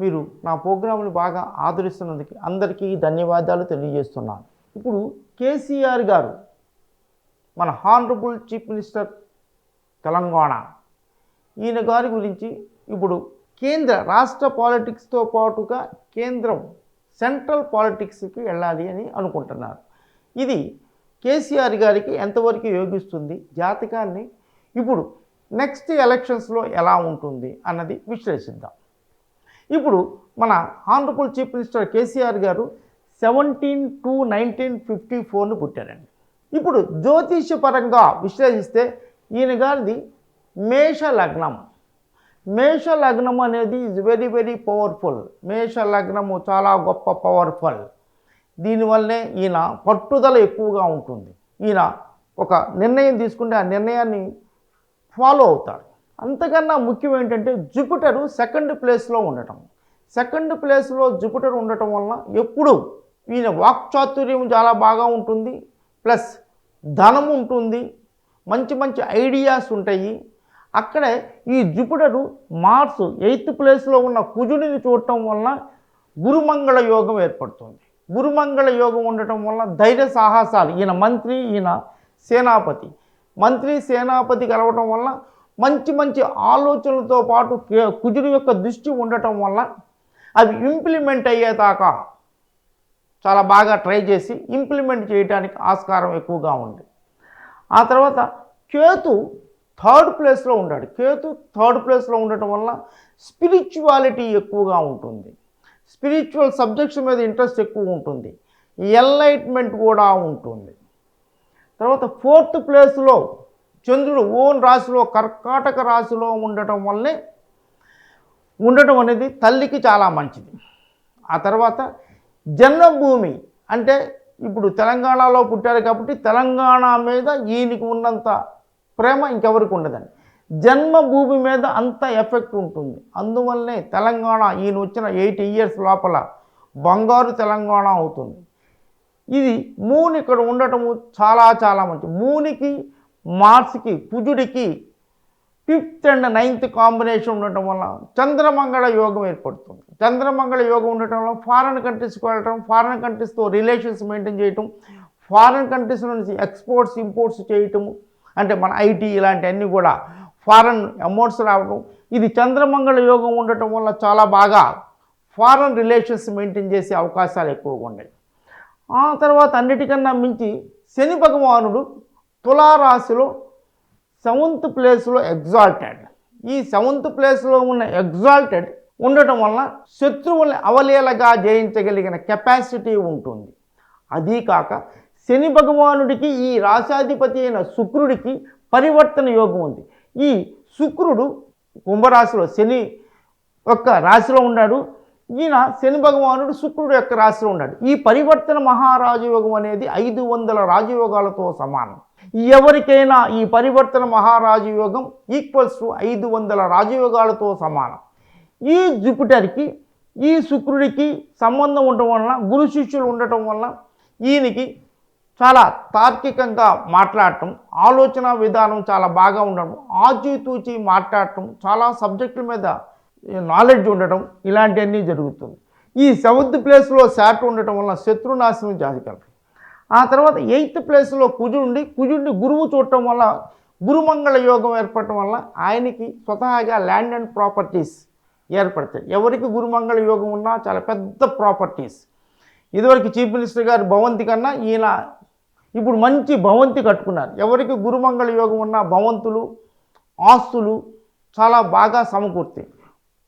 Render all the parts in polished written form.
మీరు నా ప్రోగ్రాంని బాగా ఆదరిస్తున్నందుకు అందరికీ ధన్యవాదాలు తెలియజేస్తున్నాను. ఇప్పుడు కేసీఆర్ గారు మన హానరబుల్ చీఫ్ మినిస్టర్ తెలంగాణ ఈయన గారి గురించి ఇప్పుడు కేంద్ర రాష్ట్ర పాలిటిక్స్తో పాటుగా కేంద్రం సెంట్రల్ పాలిటిక్స్కి వెళ్ళాలి అని అనుకుంటున్నారు. ఇది కేసీఆర్ గారికి ఎంతవరకు యోగిస్తుంది, జాతకాన్ని ఇప్పుడు నెక్స్ట్ ఎలక్షన్స్లో ఎలా ఉంటుంది అన్నది విశ్లేషిద్దాం. ఇప్పుడు మన హానరబుల్ చీఫ్ మినిస్టర్ కేసీఆర్ గారు 17/2/1954 పుట్టారండి. ఇప్పుడు జ్యోతిష్యపరంగా విశ్లేషిస్తే ఈయన గారిది మేష లగ్నం. మేష లగ్నం అనేది ఈజ్ వెరీ వెరీ పవర్ఫుల్. మేష లగ్నము చాలా గొప్ప పవర్ఫుల్. దీనివల్లనే ఈయన పట్టుదల ఎక్కువగా ఉంటుంది. ఈయన ఒక నిర్ణయం తీసుకుంటే ఆ నిర్ణయాన్ని ఫాలో అవుతారు. అంతకన్నా ముఖ్యం ఏంటంటే జూపిటరు సెకండ్ ప్లేస్లో ఉండటం. సెకండ్ ప్లేస్లో జూపిటర్ ఉండటం వలన ఎప్పుడు ఈయన వాక్చాతుర్యం చాలా బాగా ఉంటుంది, ప్లస్ ధనం ఉంటుంది, మంచి మంచి ఐడియాస్ ఉంటాయి. అక్కడే ఈ జూపిటరు మార్స్ 8th ప్లేస్లో ఉన్న కుజుడిని చూడటం వలన గురుమంగళ యోగం ఏర్పడుతుంది. గురుమంగళ యోగం ఉండటం వలన ధైర్య సాహసాలు, ఈయన మంత్రి, ఈయన సేనాపతి, మంత్రి సేనాపతి కలవటం వలన మంచి మంచి ఆలోచనలతో పాటు కుజుడి యొక్క దృష్టి ఉండటం వల్ల అవి ఇంప్లిమెంట్ అయ్యేదాకా చాలా బాగా ట్రై చేసి ఇంప్లిమెంట్ చేయడానికి ఆస్కారం ఎక్కువగా ఉంది. ఆ తర్వాత కేతు 3rd ప్లేస్లో ఉన్నాడు. కేతు 3rd ప్లేస్లో ఉండటం వల్ల స్పిరిచువాలిటీ ఎక్కువగా ఉంటుంది, స్పిరిచువల్ సబ్జెక్ట్స్ మీద ఇంట్రెస్ట్ ఎక్కువ ఉంటుంది, ఎన్లైట్మెంట్ కూడా ఉంటుంది. తర్వాత 4th ప్లేస్లో చంద్రుడు ఓన్ రాశిలో కర్కాటక రాశిలో ఉండటం వల్లనే ఉండటం అనేది తల్లికి చాలా మంచిది. ఆ తర్వాత జన్మభూమి అంటే ఇప్పుడు తెలంగాణలో పుట్టారు కాబట్టి తెలంగాణ మీద ఈయనకి ఉన్నంత ప్రేమ ఇంకెవరికి ఉండదండి. జన్మభూమి మీద అంత ఎఫెక్ట్ ఉంటుంది. అందువల్లనే తెలంగాణ ఈయన వచ్చిన 8 ఇయర్స్ లోపల బంగారు తెలంగాణ అవుతుంది. ఇది మూన్ ఇక్కడ ఉండటము చాలా చాలా మంచి. మూనికి మార్స్కి కుజుడికి 5th and 9th కాంబినేషన్ ఉండటం వల్ల చంద్రమంగళ యోగం ఏర్పడుతుంది. చంద్రమంగళ యోగం ఉండటం వల్ల ఫారెన్ కంట్రీస్కి వెళ్ళటం, ఫారెన్ కంట్రీస్తో రిలేషన్స్ మెయింటైన్ చేయటం, ఫారెన్ కంట్రీస్ నుంచి ఎక్స్పోర్ట్స్ ఇంపోర్ట్స్ చేయటం, అంటే మన ఐటీ ఇలాంటివన్నీ కూడా ఫారెన్ అమౌంట్స్ రావడం, ఇది చంద్రమంగళ యోగం ఉండటం వల్ల చాలా బాగా ఫారెన్ రిలేషన్స్ మెయింటైన్ చేసే అవకాశాలు ఎక్కువగా ఉన్నాయి. ఆ తర్వాత అన్నిటికన్నా మించి శని భగవానుడు తులారాశిలో 7th ప్లేస్లో ఎగ్జాల్టెడ్. ఈ 7th ప్లేస్లో ఉన్న ఎగ్జాల్టెడ్ ఉండటం వలన శత్రువుల్ని అవలీలగా జయించగలిగిన కెపాసిటీ ఉంటుంది. అదీ కాక శని భగవానుడికి ఈ రాశాధిపతి అయిన శుక్రుడికి పరివర్తన యోగం ఉంది. ఈ శుక్రుడు కుంభరాశిలో శని యొక్క రాశిలో ఉన్నాడు. ఈయన శని భగవానుడు శుక్రుడు యొక్క రాశిలో ఉన్నాడు. ఈ పరివర్తన మహారాజయోగం అనేది 500 రాజయోగాలతో సమానం. ఎవరికైనా ఈ పరివర్తన మహారాజయోగం ఈక్వల్స్ టు 500 రాజయోగాలతో సమానం. ఈ జూపిటర్కి ఈ శుక్రుడికి సంబంధం ఉండటం వలన, గురు శిష్యులు ఉండటం వలన ఈయనకి చాలా తార్కికంగా మాట్లాడటం, ఆలోచన విధానం చాలా బాగా ఉండడం, ఆచితూచి మాట్లాడటం, చాలా సబ్జెక్టుల మీద నాలెడ్జ్ ఉండటం, ఇలాంటివన్నీ జరుగుతుంది. ఈ 7th ప్లేస్లో శాట్ ఉండటం వలన శత్రునాశనం జాతకాలు. ఆ తర్వాత 8th ప్లేస్లో కుజుడిని గురువు చూడటం వల్ల గురుమంగళ యోగం ఏర్పడటం వల్ల ఆయనకి స్వతహాగా ల్యాండ్ అండ్ ప్రాపర్టీస్ ఏర్పడతాయి. ఎవరికి గురుమంగళ యోగం ఉన్నా చాలా పెద్ద ప్రాపర్టీస్. ఇదివరకు చీఫ్ మినిస్టర్ గారు భవంతి కన్నా ఈయన ఇప్పుడు మంచి భవంతి కట్టుకున్నారు. ఎవరికి గురుమంగళ యోగం ఉన్నా భవంతులు, ఆస్తులు చాలా బాగా సమకూర్తాయి.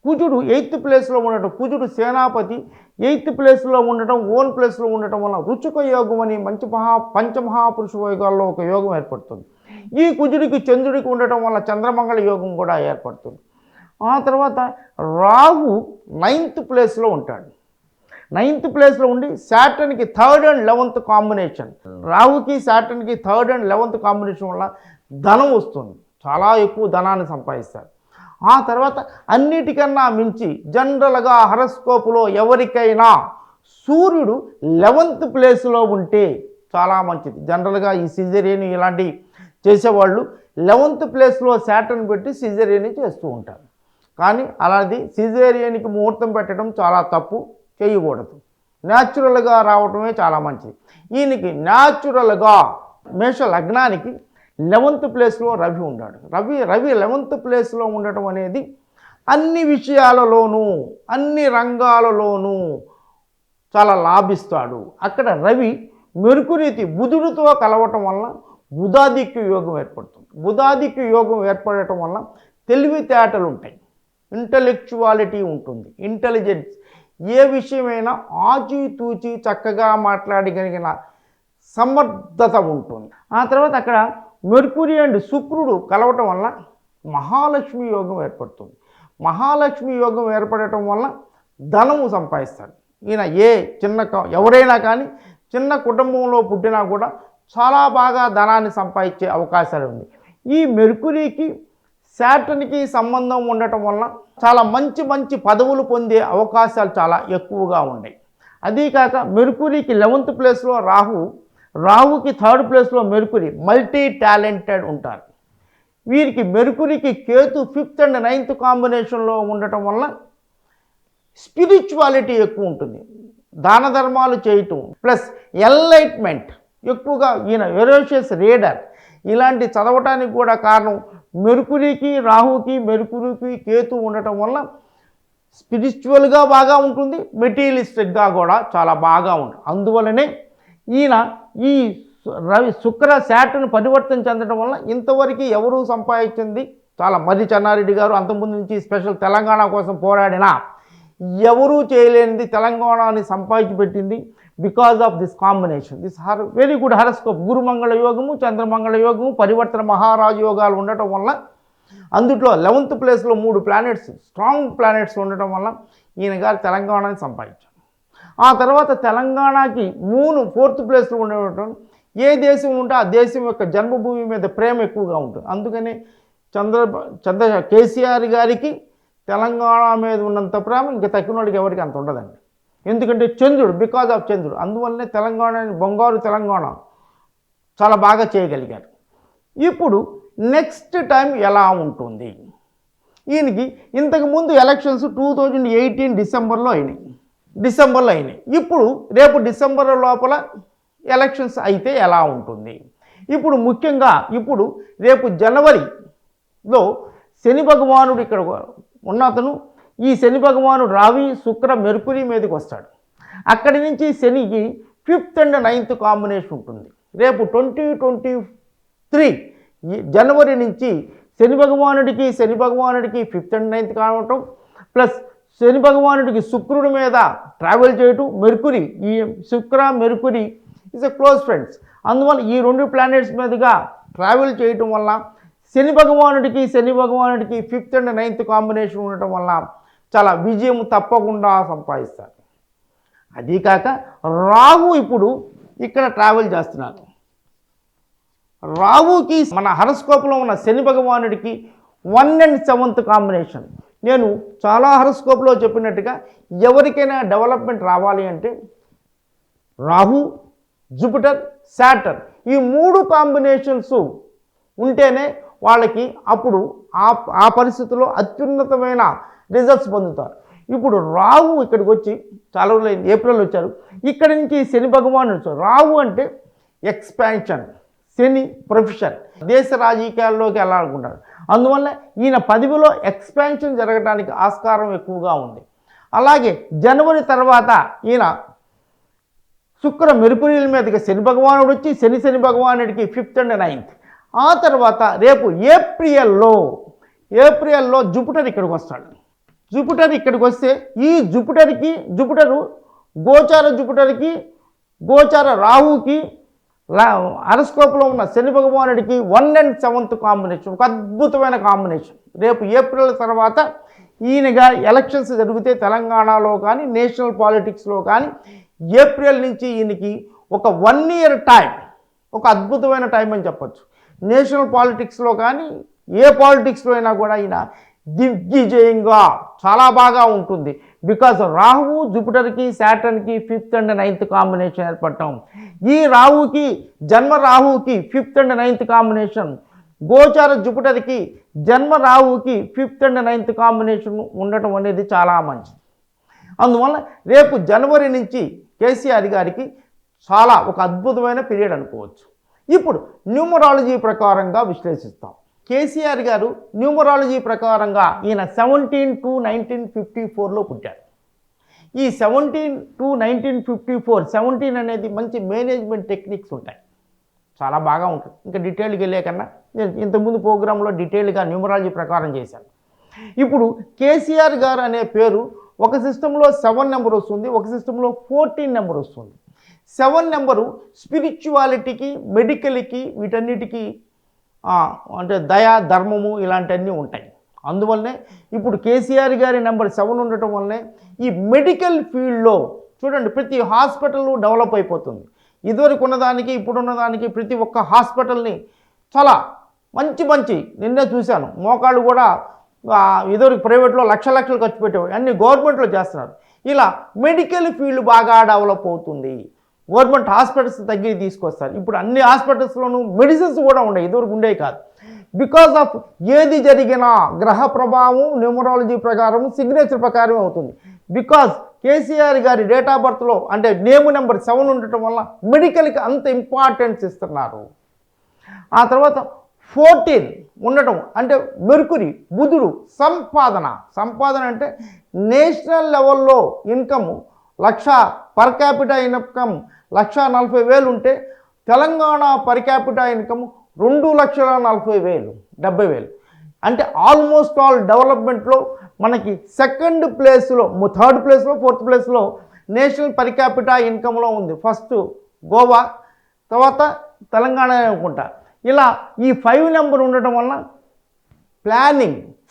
కుజుడు 8th ప్లేస్లో ఉండటం, కుజుడు సేనాపతి 8th ప్లేస్లో ఉండటం, ఓన్ ప్లేస్లో ఉండటం వల్ల రుచుక యోగం అని పంచమహాపురుష యోగాల్లో ఒక యోగం ఏర్పడుతుంది. ఈ కుజుడికి చంద్రుడికి ఉండటం వల్ల చంద్రమంగళ యోగం కూడా ఏర్పడుతుంది. ఆ తర్వాత రాహు 9th ప్లేస్లో ఉంటాడు. 9th ప్లేస్లో ఉండి శాటర్న్కి 3rd and 11th కాంబినేషన్, రాహుకి శాటర్న్కి 3rd and 11th కాంబినేషన్ వల్ల ధనం వస్తుంది, చాలా ఎక్కువ ధనాన్ని సంపాదిస్తారు. ఆ తర్వాత అన్నిటికన్నా మించి జనరల్గా హరస్కోపులో ఎవరికైనా సూర్యుడు 11th ప్లేస్లో ఉంటే చాలా మంచిది. జనరల్గా ఈ సిజేరియన్ ఇలాంటి చేసేవాళ్ళు 11th ప్లేస్లో శాటర్న్ పెట్టి సిజేరియన్ చేస్తూ ఉంటారు. కానీ అలాంటి సిజేరియన్కి ముహూర్తం పెట్టడం చాలా తప్పు, చేయకూడదు. న్యాచురల్గా రావటమే చాలా మంచిది. ఈయనకి న్యాచురల్గా మేష లగ్నానికి 11th ప్లేస్లో రవి ఉన్నాడు. రవి 11th ప్లేస్లో ఉండటం అనేది అన్ని విషయాలలోనూ అన్ని రంగాలలోనూ చాలా లాభిస్తాడు. అక్కడ రవి మెర్కురీతి బుధుడితో కలవటం వల్ల బుధాదిక్య యోగం ఏర్పడుతుంది. బుధాదిక్య యోగం ఏర్పడటం వల్ల తెలివితేటలు ఉంటాయి, ఇంటలెక్చువాలిటీ ఉంటుంది, ఇంటెలిజెన్స్, ఏ విషయమైనా ఆచితూచి చక్కగా మాట్లాడగలిగిన సమర్థత ఉంటుంది. ఆ తర్వాత అక్కడ మెర్కురీ అండ్ శుక్రుడు కలవటం వల్ల మహాలక్ష్మి యోగం ఏర్పడుతుంది. మహాలక్ష్మి యోగం ఏర్పడటం వల్ల ధనము సంపాదిస్తాడు. ఈయన ఎవరైనా కానీ చిన్న కుటుంబంలో పుట్టినా కూడా చాలా బాగా ధనాన్ని సంపాదించే అవకాశాలు ఉంది. ఈ మెర్కురీకి శాటర్న్కి సంబంధం ఉండటం వల్ల చాలా మంచి మంచి పదవులు పొందే అవకాశాలు చాలా ఎక్కువగా ఉన్నాయి. అదీకాక మెర్కురీకి 11th ప్లేస్లో రాహుకి 3rd ప్లేస్లో మెర్కురీ, మల్టీ టాలెంటెడ్ ఉంటారు. వీరికి మెర్కురీకి కేతు 5th and 9th కాంబినేషన్లో ఉండటం వల్ల స్పిరిచువాలిటీ ఎక్కువ ఉంటుంది, దాన ధర్మాలు చేయటం, ప్లస్ ఎన్లైట్మెంట్ ఎక్కువగా. ఈయన వెరోషియస్ రీడర్, ఇలాంటి చదవటానికి కూడా కారణం మెర్కురీకి మెర్కురీకి కేతు ఉండటం వల్ల స్పిరిచువల్గా బాగా ఉంటుంది, మెటీరియలిస్టిక్గా కూడా చాలా బాగా ఉంటుంది. అందువల్లనే ఈయన ఈ శుక్ర శాటర్న్ పరివర్తన చెందడం వల్ల ఇంతవరకు ఎవరూ సంపాదించింది చాలా మర్రి చెన్నారెడ్డి గారు అంతకుముందు నుంచి స్పెషల్ తెలంగాణ కోసం పోరాడినా ఎవరూ చేయలేనిది తెలంగాణని సంపాదించి పెట్టింది because of this combination. This very good horoscope. గురుమంగళ యోగము, చంద్రమంగళ యోగము, పరివర్తన మహారాజు యోగాలు ఉండటం వల్ల అందుట్లో 11th ప్లేస్లో 3 ప్లానెట్స్, స్ట్రాంగ్ ప్లానెట్స్ ఉండటం వల్ల ఈయన గారు తెలంగాణని సంపాదించారు. ఆ తర్వాత తెలంగాణకి 4th ప్లేస్లో ఉండటం, ఏ దేశం ఉంటే ఆ దేశం యొక్క జన్మభూమి మీద ప్రేమ ఎక్కువగా ఉంటుంది. అందుకని కేసీఆర్ గారికి తెలంగాణ మీద ఉన్నంత ప్రేమ ఇంకా తక్కిన వాళ్ళకి ఎవరికి అంత ఉండదండి. ఎందుకంటే చంద్రుడు, బికాజ్ ఆఫ్ చంద్రుడు. అందువల్లనే తెలంగాణని బంగారు తెలంగాణ చాలా బాగా చేయగలిగారు. ఇప్పుడు నెక్స్ట్ టైం ఎలా ఉంటుంది? ఈయనకి ఇంతకుముందు ఎలక్షన్స్ 2018 డిసెంబర్లో అయినాయి. ఇప్పుడు రేపు డిసెంబర్ లోపల ఎలక్షన్స్ అయితే ఎలా ఉంటుంది? ఇప్పుడు ముఖ్యంగా రేపు జనవరిలో శని భగవానుడు ఇక్కడ ఉన్నతను, ఈ శని భగవానుడు రావి శుక్ర మెర్కురీ మీదకి వస్తాడు. అక్కడి నుంచి శనికి 5th and 9th కాంబినేషన్ ఉంటుంది. రేపు 2023 జనవరి నుంచి శని భగవానుడికి 5th and 9th కావటం, ప్లస్ శని భగవానుడికి శుక్రుడి మీద ట్రావెల్ చేయటం. మెర్కురీ, ఈ శుక్ర Mercury is a close friends. అందువల్ల ఈ 2 ప్లానెట్స్ మీదుగా ట్రావెల్ చేయటం వల్ల శని భగవానుడికి 5th and 9th కాంబినేషన్ ఉండటం వల్ల చాలా విజయం తప్పకుండా సంపాదిస్తారు. అదీకాక రాహు ఇప్పుడు ఇక్కడ ట్రావెల్ చేస్తున్నారు. రాహుకి మన హరస్కోప్లో ఉన్న శని భగవానుడికి 1 and 7th కాంబినేషన్. నేను చాలా హరస్కోప్లో చెప్పినట్టుగా ఎవరికైనా డెవలప్మెంట్ రావాలి అంటే రాహు, జూపిటర్, శాటర్న్ ఈ 3 కాంబినేషన్స్ ఉంటేనే వాళ్ళకి అప్పుడు ఆ పరిస్థితుల్లో అత్యున్నతమైన రిజల్ట్స్ పొందుతారు. ఇప్పుడు రాహు ఇక్కడికి వచ్చి చాలా రోజులు ఏప్రిల్ వచ్చారు. ఇక్కడి నుంచి శని భగవానుడు వచ్చారు. రాహు అంటే ఎక్స్పాన్షన్, శని ప్రొఫెషన్, దేశ రాజకీయాల్లోకి వెళ్ళాలనుకుంటారు. అందువల్ల ఈయన పదవిలో ఎక్స్పాన్షన్ జరగడానికి ఆస్కారం ఎక్కువగా ఉంది. అలాగే జనవరి తర్వాత ఈయన శుక్ర మెర్కురీల మీదకి శని భగవానుడు వచ్చి శని భగవానుడికి 5th and 9th. ఆ తర్వాత రేపు ఏప్రిల్లో జూపిటర్ ఇక్కడికి వస్తాడు. జూపిటర్ ఇక్కడికి వస్తే ఈ జూపిటరు గోచార రాహుకి హరస్కోప్లో ఉన్న శని భగవానుడికి 1 and 7th కాంబినేషన్, ఒక అద్భుతమైన కాంబినేషన్. రేపు ఏప్రిల్ తర్వాత ఈయనగా ఎలక్షన్స్ జరిగితే తెలంగాణలో కానీ నేషనల్ పాలిటిక్స్లో కానీ ఏప్రిల్ నుంచి ఈయనకి ఒక 1 year టైం, ఒక అద్భుతమైన టైం అని చెప్పచ్చు. నేషనల్ పాలిటిక్స్లో కానీ ఏ పాలిటిక్స్లో అయినా కూడా ఈయన దిగ్విజయంగా చాలా బాగా ఉంటుంది. బికాజ్ రాహువు జూపిటర్కి శాటర్న్కి 5th and 9th కాంబినేషన్ ఏర్పడటం, ఈ జన్మ రాహువుకి 5th and 9th కాంబినేషన్ గోచార జూపిటర్కి జన్మ రాహుకి 5th and 9th కాంబినేషన్ ఉండటం అనేది చాలా మంచిది. అందువల్ల రేపు జనవరి నుంచి కేసీఆర్ గారికి చాలా ఒక అద్భుతమైన పీరియడ్ అనుకోవచ్చు. ఇప్పుడు న్యూమరాలజీ ప్రకారంగా విశ్లేషిస్తాం. కేసీఆర్ గారు న్యూమరాలజీ ప్రకారంగా ఈయన 17-1954లో పుట్టారు. ఈ 17-1954 17 అనేది మంచి మేనేజ్మెంట్ టెక్నిక్స్ ఉంటాయి, చాలా బాగా ఉంటుంది. ఇంకా డీటెయిల్గా వెళ్ళే కన్నా నేను ఇంతకుముందు ప్రోగ్రాంలో డీటెయిల్గా న్యూమరాలజీ ప్రకారం చేశాను. ఇప్పుడు కేసీఆర్ గారు అనే పేరు ఒక సిస్టంలో 7 నెంబర్ వస్తుంది, ఒక సిస్టంలో 14 నెంబర్ వస్తుంది. 7 నెంబరు స్పిరిచువాలిటీకి, మెడికల్కి, వీటన్నిటికీ అంటే దయా, ధర్మము ఇలాంటివన్నీ ఉంటాయి. అందువల్లనే ఇప్పుడు కేసీఆర్ గారి నెంబర్ 7 ఉండటం వల్లనే ఈ మెడికల్ ఫీల్డ్లో చూడండి ప్రతి హాస్పిటల్ డెవలప్ అయిపోతుంది. ఇదివరకు ఉన్నదానికి ఇప్పుడున్నదానికి ప్రతి ఒక్క హాస్పిటల్ని చాలా మంచి నిన్నే చూశాను, మోకాళ్ళు కూడా ఇదివరకు ప్రైవేట్లో లక్షలు ఖర్చు పెట్టేవాడు, అన్ని గవర్నమెంట్లో చేస్తున్నారు. ఇలా మెడికల్ ఫీల్డ్ బాగా డెవలప్ అవుతుంది. గవర్నమెంట్ హాస్పిటల్స్ దగ్గర తీసుకొస్తారు. ఇప్పుడు అన్ని హాస్పిటల్స్లోనూ మెడిసిన్స్ కూడా ఉన్నాయి, ఇదివరకు ఉండేవి కాదు. బికాజ్ ఆఫ్ ఏది జరిగినా గ్రహ ప్రభావం న్యూమరాలజీ ప్రకారం సిగ్నేచర్ ప్రకారం అవుతుంది. బికాజ్ కేసీఆర్ గారి డేట్ ఆఫ్ బర్త్లో అంటే నేమ్ నెంబర్ 7 ఉండటం వల్ల మెడికల్కి అంత ఇంపార్టెన్స్ ఇస్తున్నారు. ఆ తర్వాత 14 ఉండటం అంటే మెర్కురీ, బుధుడు, సంపాదన అంటే నేషనల్ లెవెల్లో ఇన్కమ్ 1,00,000 పర్ క్యాపిటా ఇన్కమ్ 1,40,000 ఉంటే తెలంగాణ పర్ క్యాపిటా ఇన్కమ్ 2,40,000 70,000 అంటే ఆల్మోస్ట్ ఆల్ డెవలప్మెంట్లో మనకి సెకండ్ ప్లేస్లో, థర్డ్ ప్లేస్లో, ఫోర్త్ ప్లేస్లో నేషనల్ పర్ క్యాపిటా ఇన్కంలో ఉంది. ఫస్ట్ గోవా, తర్వాత తెలంగాణ అనుకుంటా. ఇలా ఈ 5 నెంబర్ ఉండటం వలన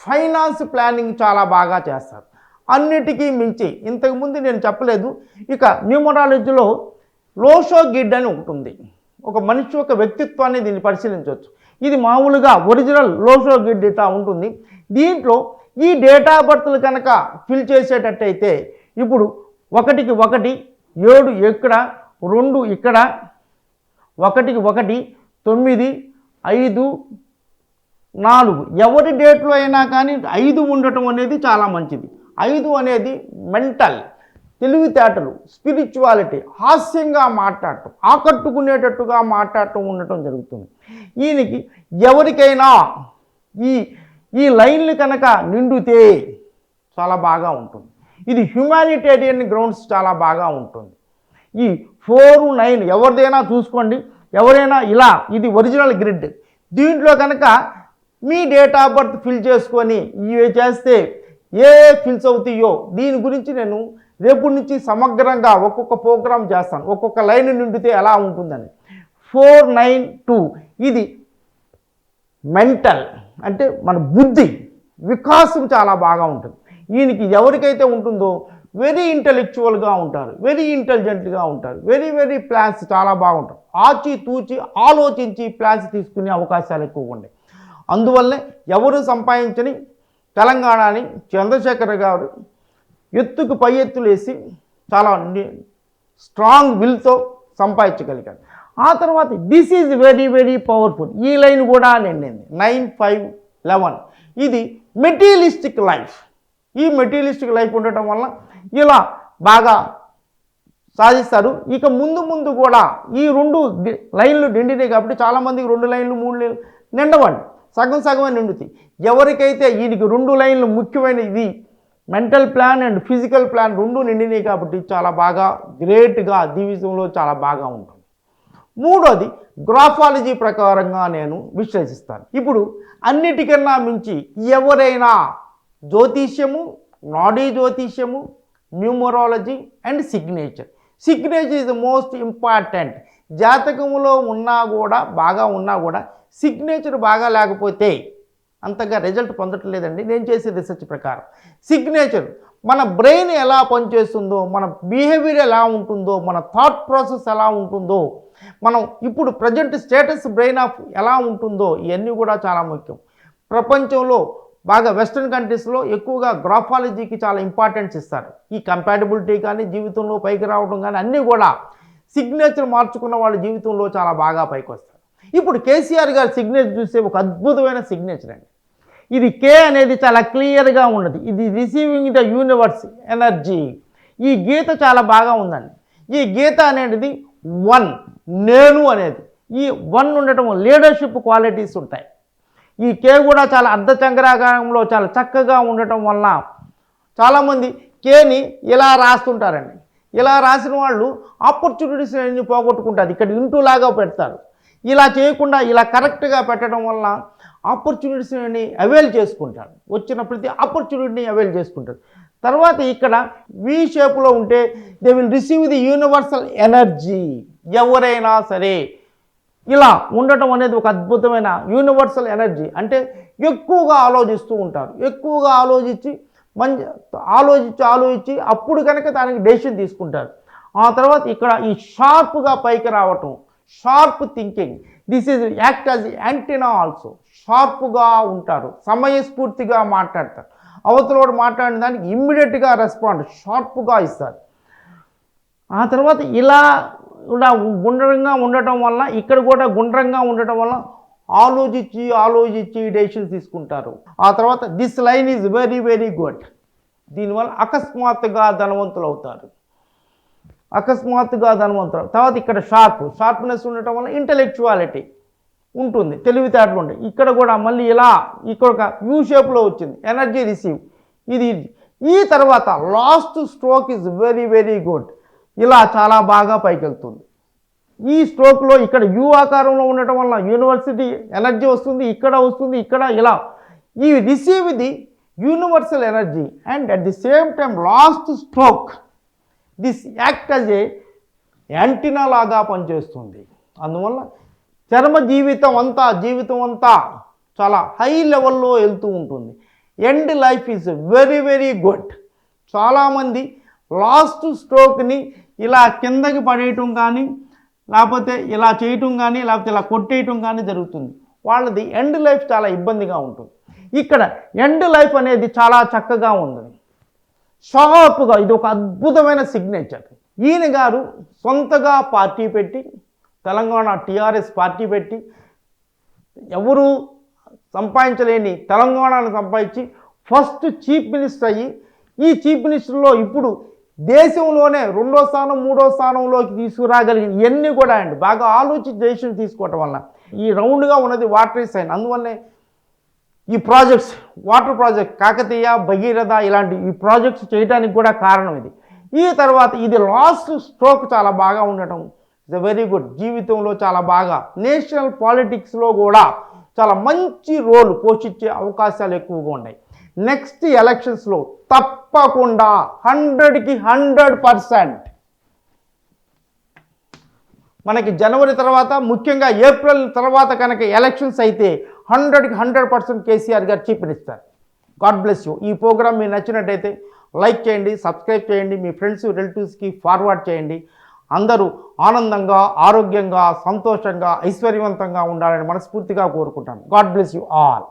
ఫైనాన్స్ ప్లానింగ్ చాలా బాగా చేస్తారు. అన్నిటికీ మించి ఇంతకుముందు నేను చెప్పలేదు, ఇక న్యూమరాలజీలో లోషో గిడ్ అని ఒకటి ఉంది. ఒక మనిషి యొక్క వ్యక్తిత్వాన్ని దీన్ని పరిశీలించవచ్చు. ఇది మామూలుగా ఒరిజినల్ లోషో గిడ్ ఇట్లా ఉంటుంది. దీంట్లో ఈ డేట్ ఆఫ్ బర్త్లు కనుక ఫిల్ చేసేటట్టయితే ఇప్పుడు 1కి 1 7 ఇక్కడ 2 ఇక్కడ 1కి 1 9 5 4 ఎవరి డేట్లో అయినా కానీ 5 ఉండటం అనేది చాలా మంచిది. 5 అనేది మెంటల్, తెలివితేటలు, స్పిరిచువాలిటీ, హాస్యంగా మాట్లాడటం, ఆకట్టుకునేటట్టుగా మాట్లాడటం ఉండటం జరుగుతుంది. ఈయనకి ఎవరికైనా ఈ లైన్లు కనుక నిండితే చాలా బాగా ఉంటుంది. ఇది హ్యుమానిటేరియన్ గ్రౌండ్స్ చాలా బాగా ఉంటుంది. ఈ 4, 9 ఎవరిదైనా చూసుకోండి, ఎవరైనా ఇలా ఇది ఒరిజినల్ గ్రిడ్. దీంట్లో కనుక మీ డేట్ ఆఫ్ బర్త్ ఫిల్ చేసుకొని ఇవి చేస్తే ఏ ఫిల్స్ అవుతాయో దీని గురించి నేను రేపు నుంచి సమగ్రంగా ఒక్కొక్క ప్రోగ్రామ్ చేస్తాను, ఒక్కొక్క లైన్ నిండితే ఎలా ఉంటుందని. 492 ఇది మెంటల్ అంటే మన బుద్ధి వికాసం చాలా బాగా ఉంటుంది. ఈయనకి ఎవరికైతే ఉంటుందో వెరీ ఇంటెలెక్చువల్గా ఉంటారు, వెరీ ఇంటెలిజెంట్గా ఉంటారు, వెరీ ప్లాన్స్ చాలా బాగుంటారు. ఆచితూచి ఆలోచించి ప్లాన్స్ తీసుకునే అవకాశాలు ఎక్కువగా ఉన్నాయి. అందువల్లనే ఎవరు సంపాదించని తెలంగాణని చంద్రశేఖర్ గారు ఎత్తుకు పై ఎత్తులు వేసి చాలా స్ట్రాంగ్ విల్తో సంపాదించగలిగారు. ఆ తర్వాత దిస్ ఈజ్ వెరీ పవర్ఫుల్. ఈ లైన్ కూడా నిండింది 9-5-11. ఇది మెటీరియలిస్టిక్ లైఫ్. ఈ మెటీరియలిస్టిక్ లైఫ్ ఉండటం వల్ల ఇలా బాగా సాధిస్తారు. ఇక ముందు కూడా ఈ 2 లైన్లు నిండినాయి కాబట్టి చాలామందికి 2 లైన్లు 3 లైన్లు నిండవండి, సగమే నిండుతాయి. ఎవరికైతే వీడికి 2 లైన్లు ముఖ్యమైన ఇది mental plan and physical plan 2 నిండినాయి కాబట్టి చాలా బాగా గ్రేట్గా జీవితంలో చాలా బాగా ఉంటుంది. మూడోది గ్రాఫాలజీ ప్రకారంగా నేను విశ్లేషిస్తాను. ఇప్పుడు అన్నిటికన్నా మించి ఎవరైనా జ్యోతిష్యము, నాడీ జ్యోతిష్యము, numerology and signature is the most important. జాతకంలో బాగా ఉన్నా కూడా సిగ్నేచర్ బాగా లేకపోతే అంతగా రిజల్ట్ పొందట్లేదండి. నేను చేసే రీసెర్చ్ ప్రకారం సిగ్నేచర్ మన బ్రెయిన్ ఎలా పనిచేస్తుందో, మన బిహేవియర్ ఎలా ఉంటుందో, మన థాట్ ప్రాసెస్ ఎలా ఉంటుందో, మనం ఇప్పుడు ప్రజెంట్ స్టేటస్ బ్రెయిన్ ఆఫ్ ఎలా ఉంటుందో ఇవన్నీ కూడా చాలా ముఖ్యం. ప్రపంచంలో బాగా వెస్ట్రన్ కంట్రీస్లో ఎక్కువగా గ్రాఫాలజీకి చాలా ఇంపార్టెన్స్ ఇస్తారు. ఈ కంపాటబిలిటీ కానీ జీవితంలో పైకి రావడం కానీ అన్నీ కూడా సిగ్నేచర్ మార్చుకున్న వాళ్ళ జీవితంలో చాలా బాగా పైకి వస్తారు. ఇప్పుడు కేసీఆర్ గారి సిగ్నేచర్ చూస్తే ఒక అద్భుతమైన సిగ్నేచర్ అండి. ఇది కే అనేది చాలా క్లియర్గా ఉన్నది. ఇది రిసీవింగ్ ద యూనివర్స్ ఎనర్జీ. ఈ గీత చాలా బాగా ఉందండి. ఈ గీత అనేది 1 నేను అనేది ఈ 1 ఉండటం లీడర్షిప్ క్వాలిటీస్ ఉంటాయి. ఈ కే కూడా చాలా అర్ధచంద్రాకారంలో చాలా చక్కగా ఉండటం వలన చాలామంది కేని ఇలా రాస్తుంటారండి. ఇలా రాసిన వాళ్ళు ఆపర్చునిటీస్ అన్ని పోగొట్టుకుంటారు. ఇక్కడ ఇంటూ లాగా పెడతారు. ఇలా చేయకుండా ఇలా కరెక్ట్గా పెట్టడం వల్ల ఆపర్చునిటీస్ని అవైల్ చేసుకుంటారు. వచ్చిన ప్రతి ఆపర్చునిటీని అవైల్ చేసుకుంటారు. తర్వాత ఇక్కడ వి షేప్లో ఉంటే they will receive the universal energy. ఎవరైనా సరే ఇలా ఉండటం అనేది ఒక అద్భుతమైన యూనివర్సల్ ఎనర్జీ. అంటే ఎక్కువగా ఆలోచిస్తూ ఉంటారు. ఎక్కువగా ఆలోచించి ఆలోచించి అప్పుడు కనుక దానికి డెసిషన్ తీసుకుంటారు. ఆ తర్వాత ఇక్కడ ఈ షార్ప్గా పైకి రావటం, sharp thinking. This is act as antenna also. షార్ప్గా ఉంటారు, సమయస్ఫూర్తిగా మాట్లాడతారు. అవతలోడు మాట్లాడిన దానికి ఇమ్మీడియట్గా రెస్పాండ్ షార్ప్గా ఇస్తారు. ఆ తర్వాత ఇలా కూడా గుండ్రంగా ఉండటం వల్ల ఇక్కడ కూడా గుండ్రంగా ఉండటం వల్ల ఆలోచించి డెసిషన్స్ తీసుకుంటారు. ఆ తర్వాత this line is very very good. దీనివల్ల అకస్మాత్తుగా ధనవంతులు అవుతారు. తర్వాత ఇక్కడ షార్ప్నెస్ ఉండటం వల్ల ఇంటెలెక్చువాలిటీ ఉంటుంది, తెలివితేటలు ఉంటాయి. ఇక్కడ కూడా మళ్ళీ ఇలా ఇక్కడ ఒక యూ షేప్లో వచ్చింది, ఎనర్జీ రిసీవ్. ఇది ఈ తర్వాత last stroke is very very good. ఇలా చాలా బాగా పైకి వెళ్తుంది. ఈ స్ట్రోక్లో ఇక్కడ యూ ఆకారంలో ఉండటం వల్ల యూనివర్సిటీ ఎనర్జీ వస్తుంది, ఇక్కడ వస్తుంది, ఇక్కడ ఇలా. ఈ receive the universal energy and at the same time last stroke this act as a antenna లాగా పనిచేస్తుంది. అందువల్ల జీవితం అంతా చాలా హై లెవెల్లో వెళ్తూ ఉంటుంది. End life is very very good. చాలామంది లాస్ట్ స్ట్రోక్ని ఇలా కిందకి పడేయటం కానీ, లేకపోతే ఇలా చేయటం కానీ, లేకపోతే ఇలా కొట్టేయటం కానీ జరుగుతుంది. వాళ్ళది ఎండ్ లైఫ్ చాలా ఇబ్బందిగా ఉంటుంది. ఇక్కడ ఎండ్ లైఫ్ అనేది చాలా చక్కగా ఉంది, షార్ప్గా. ఇది ఒక అద్భుతమైన సిగ్నేచర్. ఈయన గారు సొంతగా పార్టీ పెట్టి, తెలంగాణ టీఆర్ఎస్ పార్టీ పెట్టి, ఎవరు సంపాదించలేని తెలంగాణను సంపాదించి ఫస్ట్ చీఫ్ మినిస్టర్ అయ్యి, ఈ చీఫ్ మినిస్టర్లో ఇప్పుడు దేశంలోనే 2వ స్థానం 3వ స్థానంలోకి తీసుకురాగలిగిన ఇవన్నీ కూడా అండి బాగా ఆలోచించి డెసిషన్ తీసుకోవటం వల్ల ఈ రౌండ్గా ఉన్నది వాటర్ సైన్. అందువల్లనే ఈ projects, water project Kakatiya, Bhagiratha ఇలాంటి ఈ ప్రాజెక్ట్స్ చేయడానికి కూడా కారణం ఇది. ఈ తర్వాత ఇది లాస్ట్ స్ట్రోక్ చాలా బాగా ఉండటం ఇట్స్ వెరీ గుడ్. జీవితంలో చాలా బాగా నేషనల్ పాలిటిక్స్లో కూడా చాలా మంచి రోల్ పోషించే అవకాశాలు ఎక్కువగా ఉన్నాయి. నెక్స్ట్ ఎలక్షన్స్లో తప్పకుండా 100కి 100% మనకి జనవరి తర్వాత, ముఖ్యంగా ఏప్రిల్ తర్వాత కనుక ఎలక్షన్స్ అయితే 100కి 100% కేసీఆర్ గారు chief minister. God bless you. ఈ ప్రోగ్రామ్ మీకు నచ్చినట్టయితే లైక్ చేయండి, సబ్స్క్రైబ్ చేయండి, మీ ఫ్రెండ్స్ రిలేటివ్స్కి ఫార్వర్డ్ చేయండి. అందరూ ఆనందంగా, ఆరోగ్యంగా, సంతోషంగా, ఐశ్వర్యవంతంగా ఉండాలని మనస్ఫూర్తిగా కోరుకుంటాను. God bless you all.